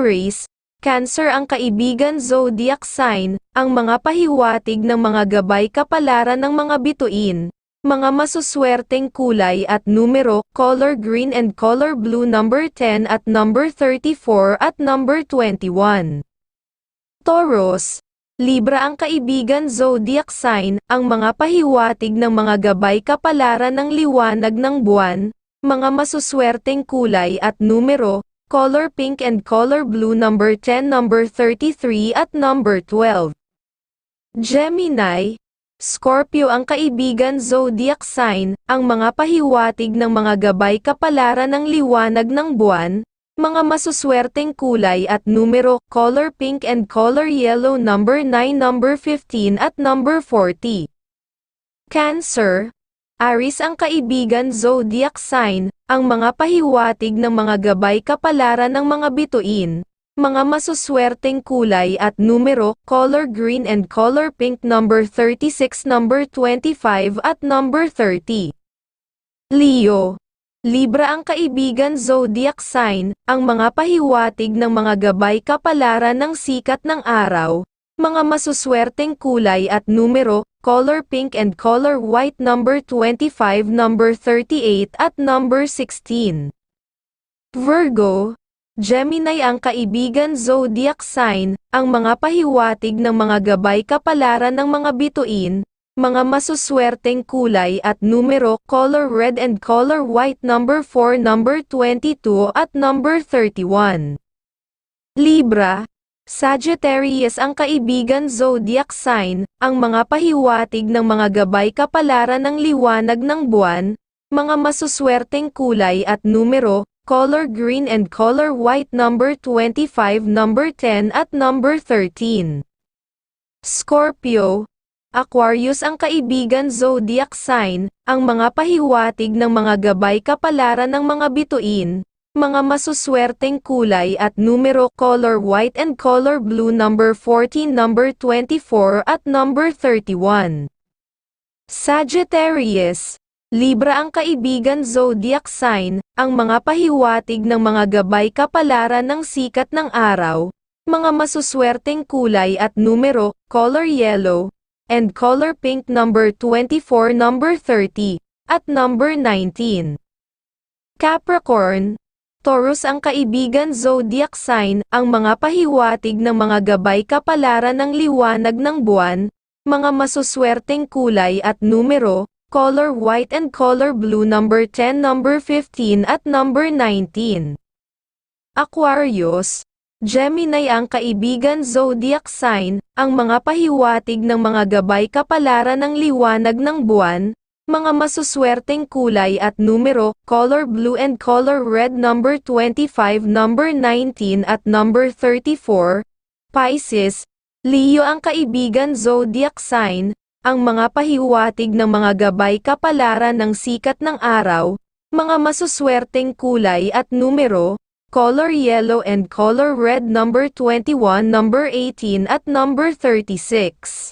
Aries, Cancer ang kaibigan zodiac sign, ang mga pahiwatig ng mga gabay kapalaran ng mga bituin, mga masuswerteng kulay at numero, color green and color blue number 10 at number 34 at number 21. Taurus, Libra ang kaibigan zodiac sign, ang mga pahiwatig ng mga gabay kapalaran ng liwanag ng buwan, mga masuswerteng kulay at numero, color pink and color blue number 10, number 33 at number 12. Gemini, Scorpio ang kaibigan zodiac sign, ang mga pahiwatig ng mga gabay kapalaran ng liwanag ng buwan, mga masuswerteng kulay at numero, color pink and color yellow number 9, number 15 at number 40. Cancer, Aries ang kaibigan zodiac sign, ang mga pahiwatig ng mga gabay kapalaran ng mga bituin, mga masuswerteng kulay at numero, color green and color pink number 36, number 25 at number 30. Leo, Libra ang kaibigan zodiac sign, ang mga pahiwatig ng mga gabay kapalaran ng sikat ng araw, mga masuswerteng kulay at numero, color pink and color white number 25, number 38 at number 16. Virgo, Gemini ang kaibigan zodiac sign, ang mga pahiwatig ng mga gabay kapalaran ng mga bituin, mga masuswerteng kulay at numero, color red and color white number 4, number 22 at number 31. Libra, Sagittarius ang kaibigan zodiac sign, ang mga pahiwatig ng mga gabay kapalaran ng liwanag ng buwan, mga masuswerteng kulay at numero, color green and color white number 25, number 10 at number 13. Scorpio, Aquarius ang kaibigan zodiac sign, ang mga pahiwatig ng mga gabay kapalaran ng mga bituin, mga masuswerteng kulay at numero, color white and color blue number 14, number 24 at number 31. Sagittarius, Libra ang kaibigan zodiac sign, ang mga pahiwatig ng mga gabay kapalaran ng sikat ng araw, mga masuswerteng kulay at numero, color yellow, and color pink number 24, number 30, at number 19. Capricorn, Taurus ang kaibigan zodiac sign, ang mga pahiwatig ng mga gabay kapalaran ng liwanag ng buwan, mga masuswerteng kulay at numero, color white and color blue number 10, number 15 at number 19. Aquarius, Gemini ang kaibigan zodiac sign, ang mga pahiwatig ng mga gabay kapalaran ng liwanag ng buwan, mga masuswerteng kulay at numero, color blue and color red number 25, number 19 at number 34. Pisces, Leo ang kaibigan zodiac sign, ang mga pahiwatig ng mga gabay kapalaran ng sikat ng araw, mga masuswerteng kulay at numero, color yellow and color red number 21, number 18 at number 36.